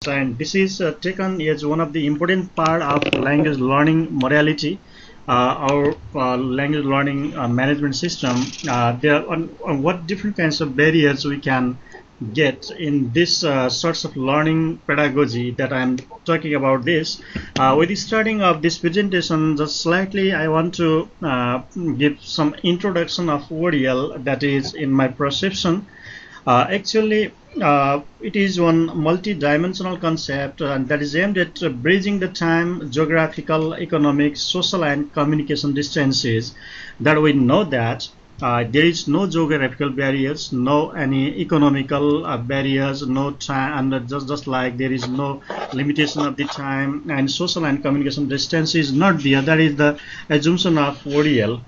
and this is taken as one of the important part of language learning modality or language learning management system. There are on what different kinds of barriers we can get in this sorts of learning pedagogy that I'm talking about this. With the starting of this presentation, just slightly I want to give some introduction of ORILE, that is in my perception. Actually, it is one multi-dimensional concept that is aimed at bridging the time, geographical, economic, social, and communication distances. That we know that there is no geographical barriers, no any economical barriers, no time, and just like there is no limitation of the time, and social and communication distance is not there. That is the assumption of ORILE.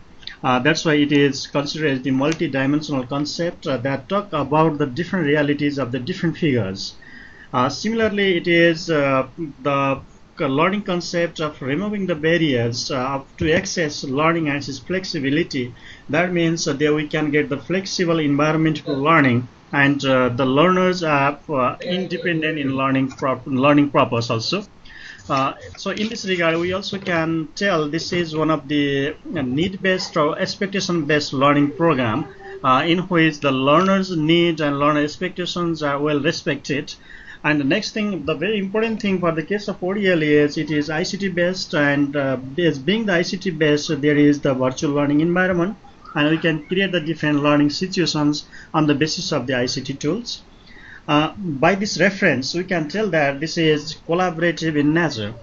That's why it is considered as the multi-dimensional concept that talk about the different realities of the different figures. Similarly, it is the learning concept of removing the barriers to access learning and its flexibility. That means that we can get the flexible environment for learning, and the learners are independent in learning purpose also. So in this regard, we also can tell this is one of the need-based or expectation-based learning program in which the learner's need and learner expectations are well respected. And the next thing, the very important thing for the case of ORILE is it is ICT-based, and as being the ICT-based, there is the virtual learning environment, and we can create the different learning situations on the basis of the ICT tools. By this reference, we can tell that this is collaborative in nature,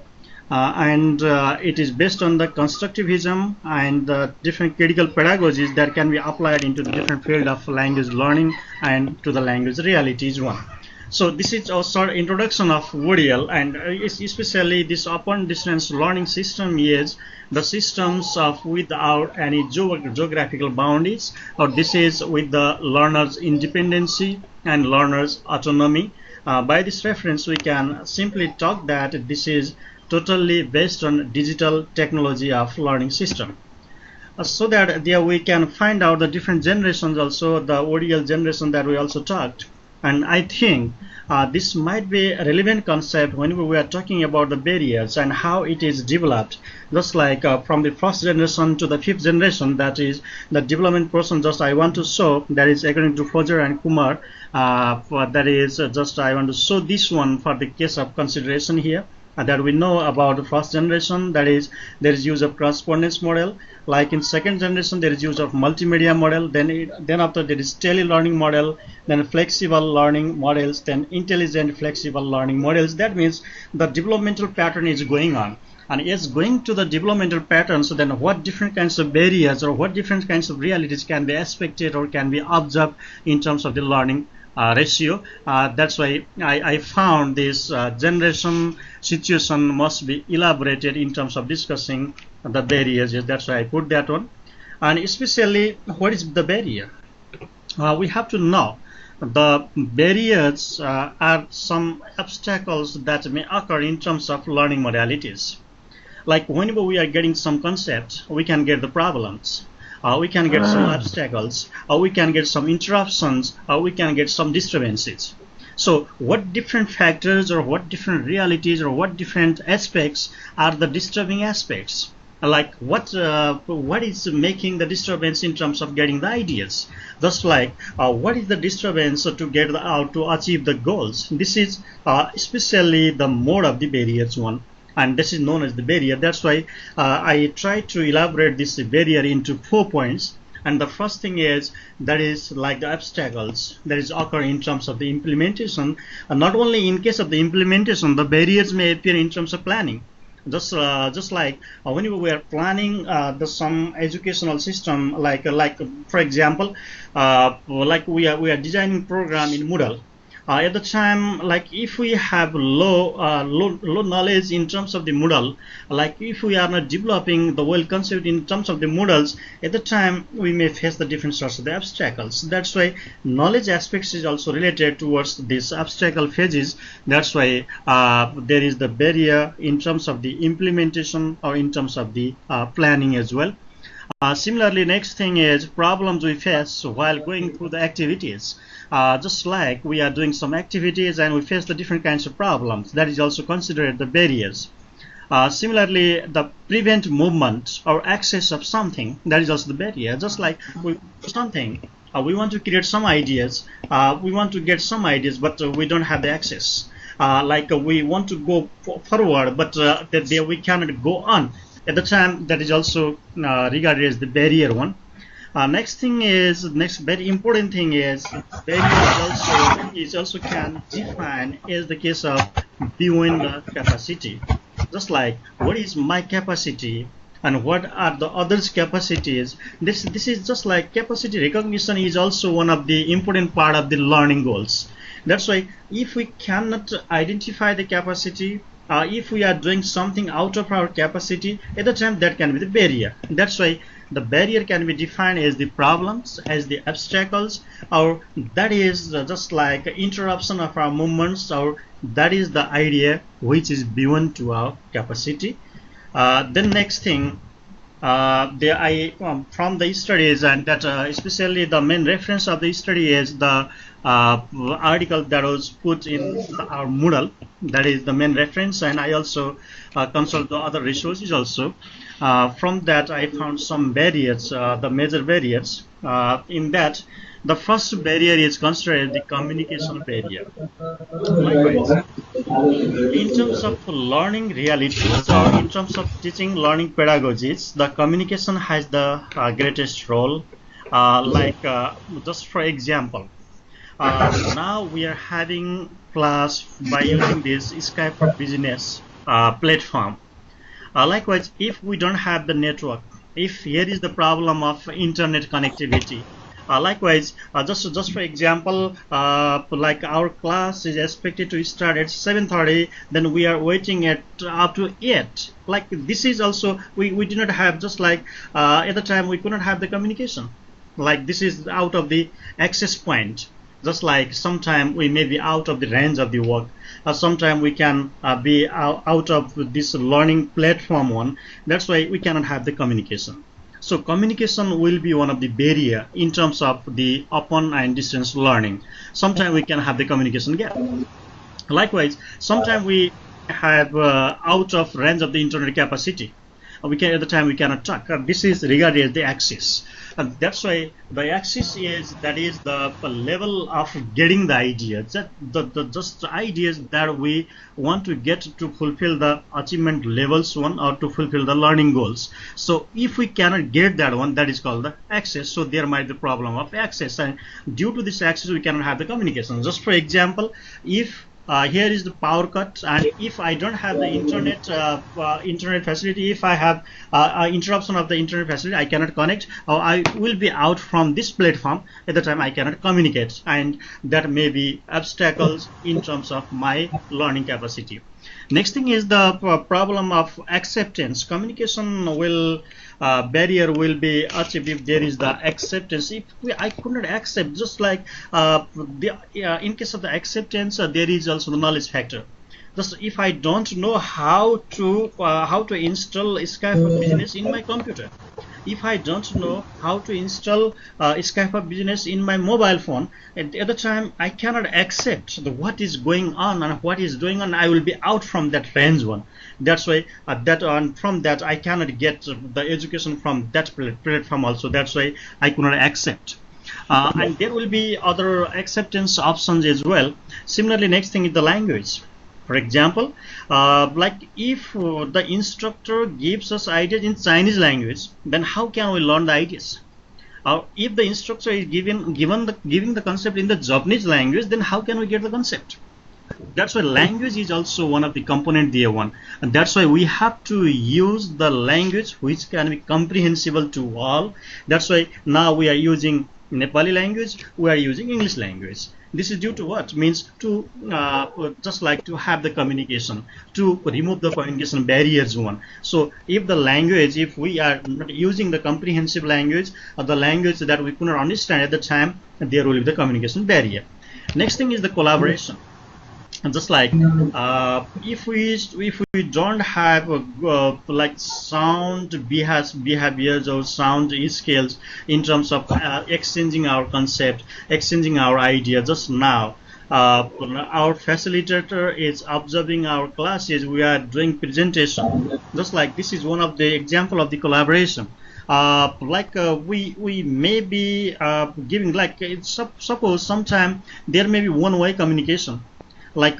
and it is based on the constructivism and the different critical pedagogies that can be applied into the different field of language learning and to the language realities one. So this is also introduction of ORILE, and especially this open distance learning system is the systems of without any geographical boundaries, or this is with the learner's independency and learner's autonomy. By this reference, we can simply talk that this is totally based on digital technology of learning system. So that there we can find out the different generations, also the ORILE generation that we also talked. And I think this might be a relevant concept when we are talking about the barriers and how it is developed. Just like from the first generation to the fifth generation, that is the development portion. Just I want to show that is according to Foger and Kumar. That is just I want to show this one for the case of consideration here. That we know about the first generation, that is there is use of correspondence model. Like in second generation, there is use of multimedia model. Then after there is tele-learning model, then flexible learning models, then intelligent flexible learning models. That means the developmental pattern is going on, and it's going to the developmental pattern. So then what different kinds of barriers or what different kinds of realities can be expected or can be observed in terms of the learning ratio. That's why I found this generation situation must be elaborated in terms of discussing the barriers. That's why I put that one. And especially, what is the barrier? We have to know the barriers are some obstacles that may occur in terms of learning modalities. Like whenever we are getting some concept, we can get the problems. We can get some obstacles, or we can get some interruptions, or we can get some disturbances. So what different factors or what different realities or what different aspects are the disturbing aspects? Like what is making the disturbance in terms of getting the ideas? Just like what is the disturbance to get to achieve the goals? This is especially the mode of the barriers one, and this is known as the barrier. That's why I try to elaborate this barrier into 4 points. And the first thing is that is like the obstacles that is occurring in terms of the implementation. And not only in case of the implementation, the barriers may appear in terms of planning. Just like whenever we are planning some educational system, like for example, like we are designing program in Moodle. At the time, like if we have low knowledge in terms of the Moodle, like if we are not developing the well concept in terms of the Moodles, at the time we may face the different sorts of the obstacles. That's why knowledge aspects is also related towards these obstacle phases. That's why there is the barrier in terms of the implementation or in terms of the planning as well. Similarly, next thing is problems we face while going through the activities. Just like we are doing some activities and we face the different kinds of problems, that is also considered the barriers. Similarly, the prevent movement or access of something, that is also the barrier. Just like we something, we want to create some ideas, we want to get some ideas, but we don't have the access. We want to go forward, but we cannot go on at the time. That is also regarded as the barrier one. Next very important thing is barrier is also can define as the case of beyond the capacity. Just like what is my capacity and what are the others' capacities. This is just like capacity recognition is also one of the important part of the learning goals. That's why if we cannot identify the capacity, if we are doing something out of our capacity, at the time that can be the barrier. That's why the barrier can be defined as the problems, as the obstacles, or that is just like interruption of our movements, or that is the idea which is beyond to our capacity. Then next thing, from the studies, and that especially the main reference of the study is the article that was put in our Moodle. That is the main reference, and I also consult the other resources also. From that I found some barriers, the major barriers. In that, the first barrier is considered the communication barrier. Likewise, in terms of learning realities or in terms of teaching learning pedagogies, the communication has the greatest role. Just for example, now we are having class by using this Skype for Business platform. Likewise, if we don't have the network, if here is the problem of internet connectivity, likewise, just for example, like our class is expected to start at 7:30, then we are waiting at up to 8. Like this is also we do not have, just like at the time we could not have the communication. Like this is out of the access point. Just like sometime we may be out of the range of the work, sometime we can be out of this learning platform one. That's why we cannot have the communication. So communication will be one of the barrier in terms of the open and distance learning. Sometimes we can have the communication gap. Likewise, sometimes we have out of range of the internet capacity. We can at the time we cannot talk. This is regarded as the access. And that's why the axis is the level of getting the ideas, that just the ideas that we want to get to fulfill the achievement levels one, or to fulfill the learning goals. So if we cannot get that one, that is called the access. So there might be the problem of access, and due to this access we cannot have the communication. Just for example, if here is the power cut, and if I don't have the internet facility, if I have interruption of the internet facility, I cannot connect, or I will be out from this platform. At the time I cannot communicate, and that may be obstacles in terms of my learning capacity. Next thing is the problem of acceptance. Communication will barrier will be achieved if there is the acceptance. If I could not accept, just like in case of the acceptance, there is also the knowledge factor. Just if I don't know how to install Skype for Business in my computer, if I don't know how to install Skype for Business in my mobile phone, at the other time I cannot accept what is going on and what is going on. I will be out from that range one. That's why from that I cannot get the education from that platform also. That's why I could not accept. And there will be other acceptance options as well. Similarly, next thing is the language. For example, like if the instructor gives us ideas in Chinese language, then how can we learn the ideas? Or if the instructor is giving the concept in the Japanese language, then how can we get the concept? That's why language is also one of the component there one, and that's why we have to use the language which can be comprehensible to all. That's why now we are using Nepali language, we are using English language. This is due to what? Means to just like to have the communication, to remove the communication barriers one. So if the language, if we are not using the comprehensive language, or the language that we could not understand at the time, there will be the communication barrier. Next thing is the collaboration. just like if we don't have like sound behaviors or sound skills in terms of exchanging our concept, exchanging our idea. Just now our facilitator is observing our classes, we are doing presentation. Just like this is one of the example of the collaboration. We may be giving like suppose sometime there may be one-way communication, like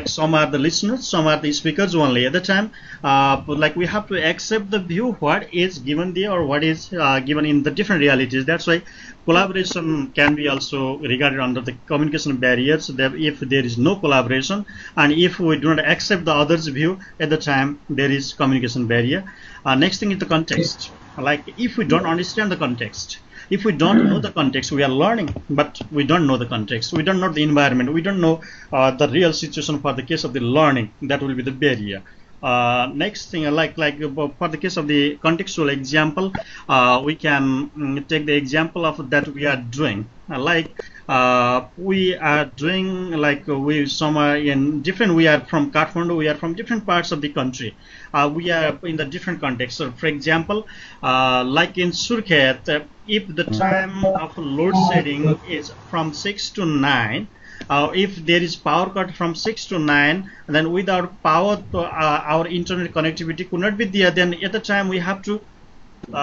some are the listeners, some are the speakers only at the time. Like we have to accept the view what is given there or what is given in the different realities. That's why collaboration can be also regarded under the communication barriers. That if there is no collaboration and if we do not accept the other's view at the time, there is communication barrier. Next thing is the context. Like if we don't understand the context, if we don't know the context, we are learning but we don't know the context, we don't know the environment, we don't know the real situation for the case of the learning, that will be the barrier. Next thing, for the case of the contextual example, we can take the example of that we are doing we are doing we somewhere in different, we are from Kathmandu, we are from different parts of the country, we are in the different context. So for example, like in Surkhet, if the time of load shedding is from 6 to 9, if there is power cut from 6 to 9, then without power our internet connectivity could not be there, then at the time we have to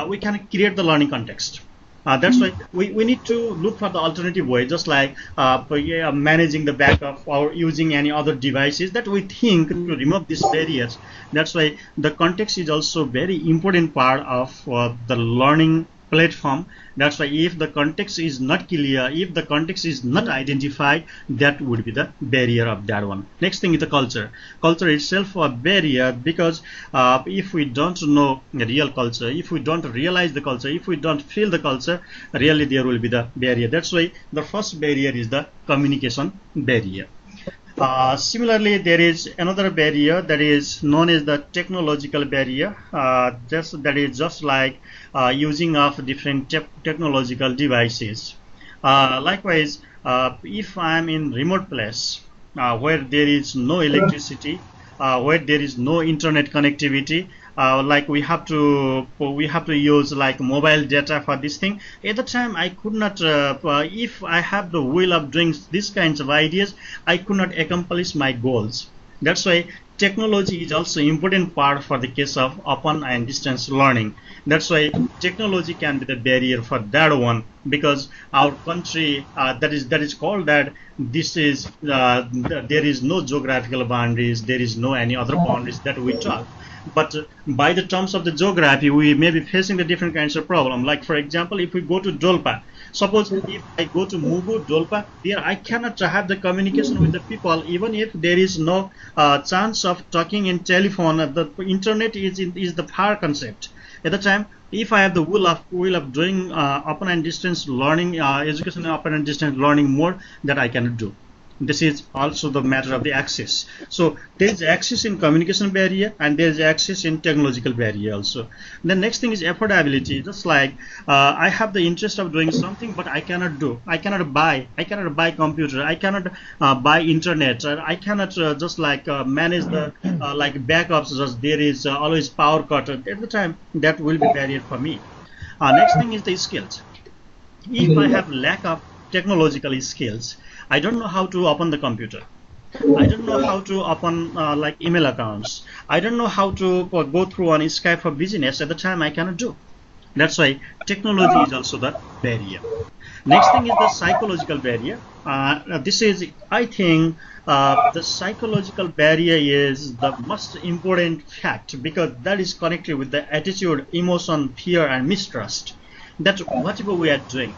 we can create the learning context. That's why we need to look for the alternative way, just like managing the backup or using any other devices that we think to remove these barriers. That's why the context is also very important part of the learning platform. That's why if the context is not clear, if the context is not identified, that would be the barrier of that one. Next thing is the culture. Culture itself a barrier, because if we don't know the real culture, if we don't realize the culture, if we don't feel the culture, really there will be the barrier. That's why the first barrier is the communication barrier. Similarly, there is another barrier that is known as the technological barrier. That is just like using of different technological devices. Likewise, if I am in remote place where there is no electricity, where there is no internet connectivity, like we have to use like mobile data for this thing. At the time I could not if I have the will of doing these kinds of ideas, I could not accomplish my goals. That's why technology is also important part for the case of open and distance learning. That's why technology can be the barrier for that one, because our country that is called that this is there is no geographical boundaries, there is no any other boundaries that we talk. But by the terms of the geography, we may be facing the different kinds of problem. Like for example, if we go to Dolpa, suppose if I go to Mugu, Dolpa, there I cannot have the communication with the people, even if there is no chance of talking in telephone. The internet is the far concept. At the time, if I have the will of doing open and distance learning, education open and distance learning more, that I cannot do. This is also the matter of the access. So there is access in communication barrier and there is access in technological barrier also. The next thing is affordability. Just like I have the interest of doing something, but I cannot do. I cannot buy computer. I cannot buy internet. I cannot just like manage the like backups. Just there is always power cut at the time. That will be barrier for me. Next thing is the skills. If I have lack of technological skills, I don't know how to open the computer. I don't know how to open like email accounts. I don't know how to go through on Skype for business. At the time, I cannot do. That's why technology is also the barrier. Next thing is the psychological barrier. This is, I think, the psychological barrier is the most important fact, because that is connected with the attitude, emotion, fear, and mistrust. That whatever we are doing.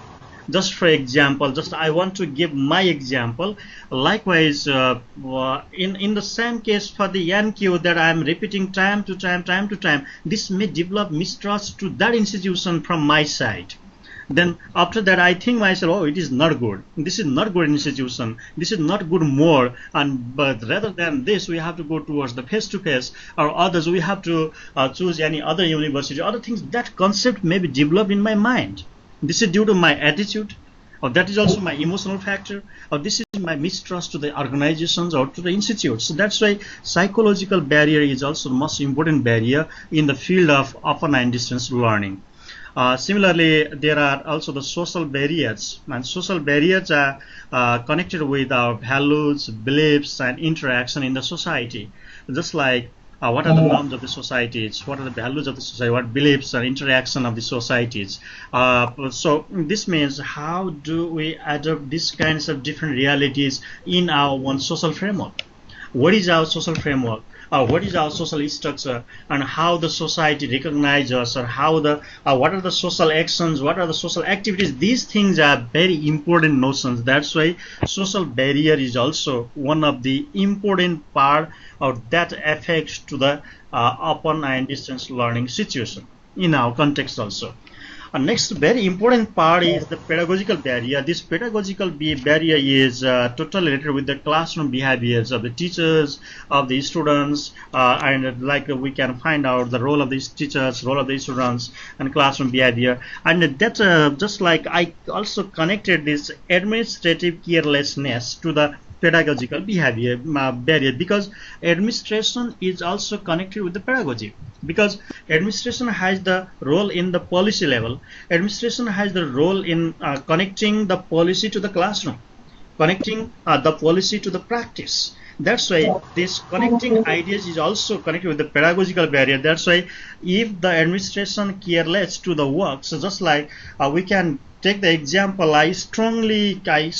Just for example, just I want to give my example. Likewise, in the same case for the NQ that I am repeating time to time, this may develop mistrust to that institution from my side. Then after that I think myself, oh, it is not good. This is not good institution. This is not good more. And but rather than this, we have to go towards the face-to-face, or others we have to choose any other university, other things. That concept may be developed in my mind. This is due to my attitude, or that is also my emotional factor, or this is my mistrust to the organizations or to the institutes. So that's why psychological barrier is also the most important barrier in the field of open and distance learning. Similarly, there are also the social barriers, and social barriers are connected with our values, beliefs, and interaction in the society. Just like what are the norms of the societies, what are the values of the society, what beliefs and interaction of the societies. So this means how do we adopt these kinds of different realities in our one social framework? What is our social framework? What is our social structure, and how the society recognizes us, or how the what are the social actions, what are the social activities. These things are very important notions. That's why social barrier is also one of the important part of that affects to the open and distance learning situation in our context also. Next very important part is the pedagogical barrier. This pedagogical barrier is totally related with the classroom behaviors of the teachers, of the students, and like we can find out the role of these teachers, role of the students, and classroom behavior. And that's just like I also connected this administrative carelessness to the pedagogical behavior barrier, because administration is also connected with the pedagogy, because administration has the role in the policy level. Administration has the role in connecting the policy to the classroom, connecting the policy to the practice. That's why this connecting ideas is also connected with the pedagogical barrier. That's why if the administration careless to the work, so just like we can take the example, I strongly can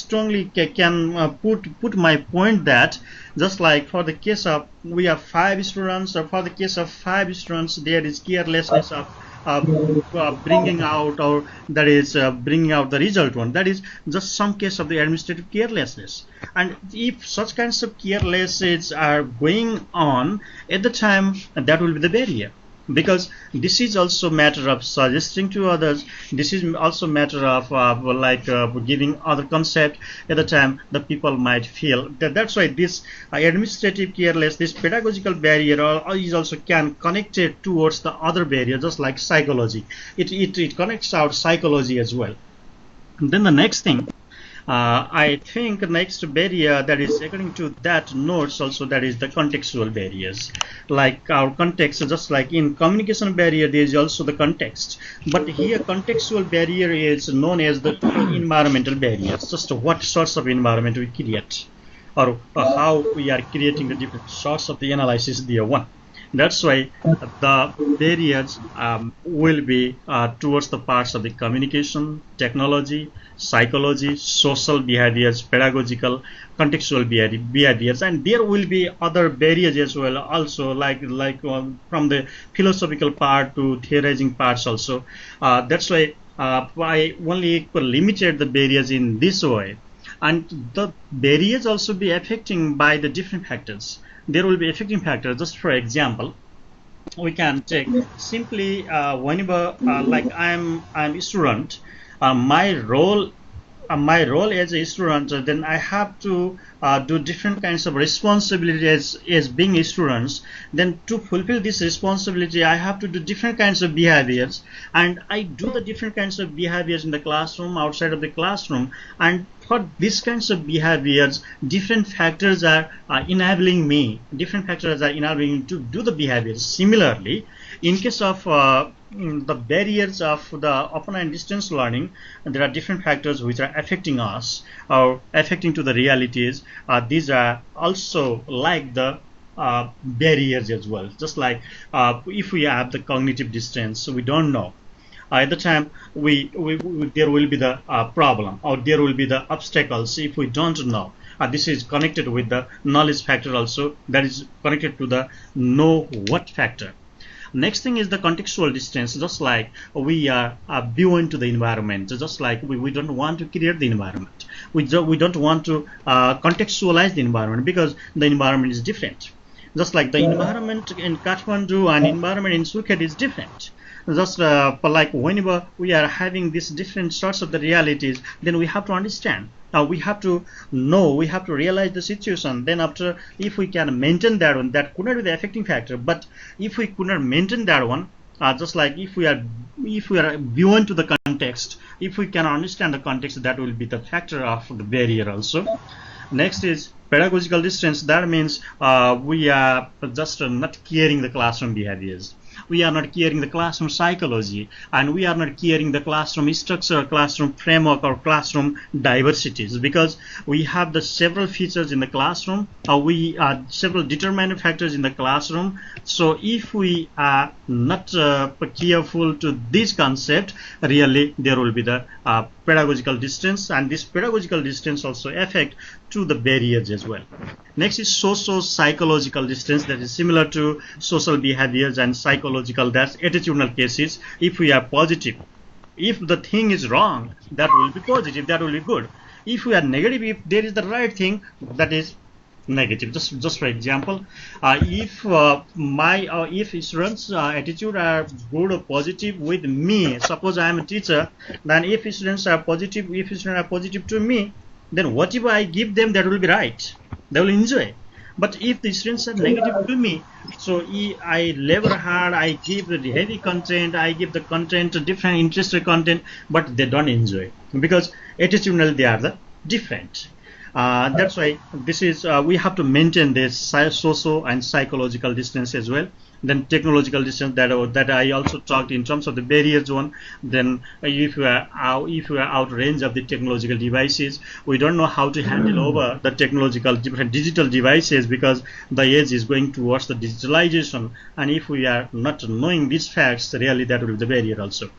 put my point that just like for the case of we have 5 students, or for the case of 5 students, there is carelessness of bringing out, or that is bringing out the result one. That is just some case of the administrative carelessness. And if such kinds of carelessness are going on at the time, that will be the barrier. Because this is also matter of suggesting to others, this is also matter of giving other concept at the time the people might feel that's why this administrative careless, this pedagogical barrier is also can connect it towards the other barrier, just like psychology. It connects our psychology as well. And then the next thing, I think next barrier that is according to that notes also, that is the contextual barriers. Like our context, just like in communication barrier, there is also the context. But here contextual barrier is known as the environmental barriers. Just what sorts of environment we create, or how we are creating the different sorts of the analysis there one. That's why the barriers will be towards the parts of the communication, technology, psychology, social behaviors, pedagogical, contextual behaviors, and there will be other barriers as well. Also, like from the philosophical part to theorizing parts also. That's why I only limited the barriers in this way, and the barriers also be affecting by the different factors. There will be affecting factors. Just for example, we can take simply whenever like I'm a student, my role as a student, then I have to do different kinds of responsibilities as being a student. Then to fulfill this responsibility, I have to do different kinds of behaviors, and I do the different kinds of behaviors in the classroom, outside of the classroom. And for these kinds of behaviors, different factors are enabling me, to do the behaviors. Similarly, in case of the barriers of the open and distance learning, there are different factors which are affecting us or affecting to the realities. These are also like the barriers as well. Just like if we have the cognitive distance, so we don't know. At the time there will be the problem, or there will be the obstacles if we don't know. This is connected with the knowledge factor also, that is connected to the know what factor. Next thing is the contextual distance. Just like we are beyond to the environment, just like we don't want to create the environment, we don't want to contextualize the environment, because the environment is different. Just like the environment in Kathmandu and environment in Phuket is different. Just like whenever we are having these different sorts of the realities, then we have to understand. Now we have to know, we have to realize the situation. Then if we can maintain that one, that could not be the affecting factor. But if we could not maintain that one, just like if we are beyond to the context, if we can understand the context, that will be the factor of the barrier also. Next is pedagogical distance. That means we are just not caring the classroom behaviors. We are not caring the classroom psychology, and we are not caring the classroom structure, classroom framework, or classroom diversities, because we have the several features in the classroom. We are several determinant factors in the classroom. So if we are not careful to this concept, really there will be the pedagogical distance, and this pedagogical distance also affect to the barriers as well. Next is socio-psychological distance, that is similar to social behaviors, and psychological, that's attitudinal cases. If we are positive, if the thing is wrong, that will be positive, that will be good. If we are negative, if there is the right thing, that is negative. Just for example, if if students attitude are good or positive with me, suppose I am a teacher, then if students are positive, if students are positive to me, then whatever I give them, that will be right, they will enjoy. But if the students are negative to me, so I labor hard, I give the heavy content, I give the content, different interested content, but they don't enjoy, because attitudinal they are the different. That's why this is we have to maintain this socio and psychological distance as well. Then technological distance, that I also talked in terms of the barrier zone. Then if you are out range of the technological devices, we don't know how to handle over the technological different digital devices, because the age is going towards the digitalization, and if we are not knowing these facts, really that will be the barrier also.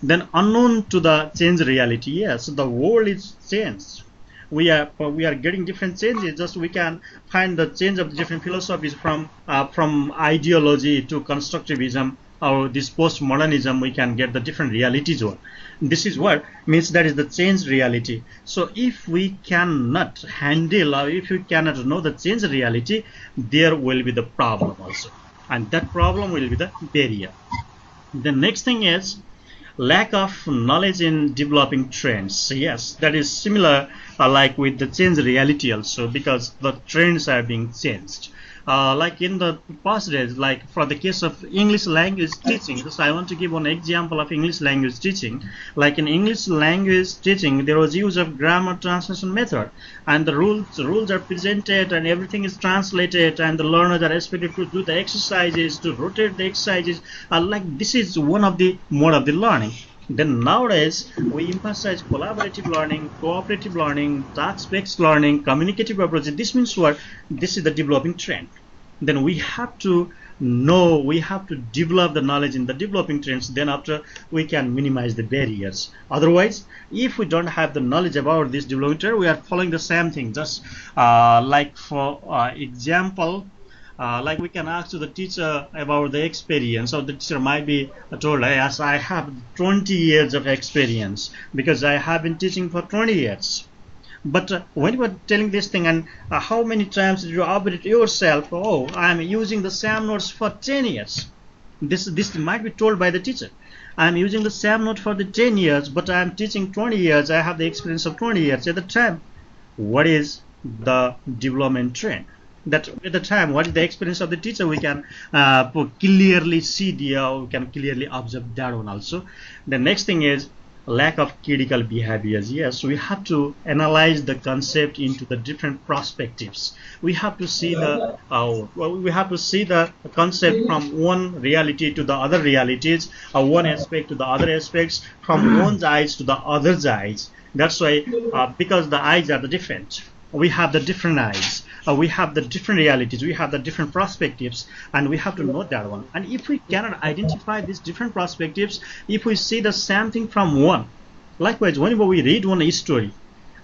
Then unknown to the change reality. Yes, the world is changed. We are getting different changes. Just we can find the change of the different philosophies from ideology to constructivism, or this postmodernism. We can get the different realities on. This is what means, that is the change reality. So if we cannot handle, or if we cannot know the change reality, there will be the problem also, and that problem will be the barrier. The next thing is lack of knowledge in developing trends. Yes, that is similar like with the change reality also, because the trends are being changed. Like in the past days, like for the case of English language teaching, just I want to give one example of English language teaching. Like in English language teaching, there was use of grammar translation method, and the rules are presented, and everything is translated, and the learners are expected to do the exercises, to rotate the exercises. Like this is one of the mode of the learning. Then nowadays we emphasize collaborative learning, cooperative learning, task-based learning, communicative approach. This means what? This is the developing trend. Then we have to know, we have to develop the knowledge in the developing trends. Then after we can minimize the barriers. Otherwise, if we don't have the knowledge about this developing trend, we are following the same thing. Just like for example. Like we can ask to the teacher about the experience, or the teacher might be told, yes, I have 20 years of experience because I have been teaching for 20 years. But when you are telling this thing, and how many times did you operate yourself? Oh, I am using the SAM notes for 10 years. This might be told by the teacher. I am using the SAM note for the 10 years, but I am teaching 20 years. I have the experience of 20 years. At the time, what is the development trend? That at the time, what is the experience of the teacher? We can clearly see we can clearly observe that one also. The next thing is lack of critical behaviors. Yes, we have to analyze the concept into the different perspectives. We have to see the concept from one reality to the other realities, one aspect to the other aspects, from one's eyes to the other's eyes. That's why because the eyes are the different. We have the different eyes. We have the different realities, we have the different perspectives, and we have to know that one. And if we cannot identify these different perspectives, if we see the same thing from one, likewise, whenever we read one story,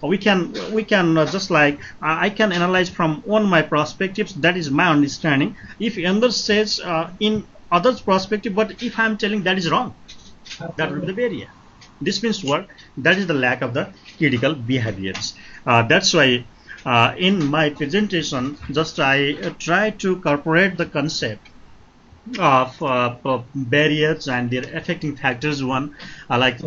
we can just like I can analyze from one my perspectives. That is my understanding. If another says in other's perspective, but if I am telling that is wrong, that will be the barrier. This means what? That is the lack of the critical behaviors. That's why. In my presentation, just I try to incorporate the concept of barriers and their affecting factors. One, and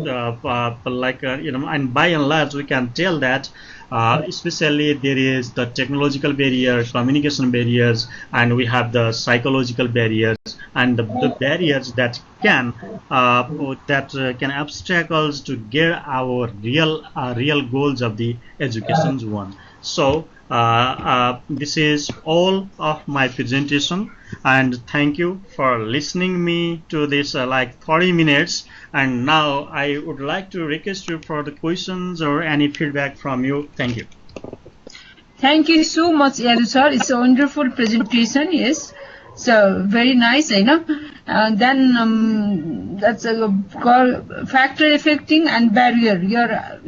by and large, we can tell that Especially there is the technological barrier, communication barriers, and we have the psychological barriers, and the barriers that can obstacles to get our real goals of the education one. So this is all of my presentation, and thank you for listening me to this like 30 minutes. And now I would like to request you for the questions or any feedback from you. Thank you. Thank you so much, Yadu sir. It's a wonderful presentation. Yes, so very nice, you know. Then that's a factor affecting and barrier. Your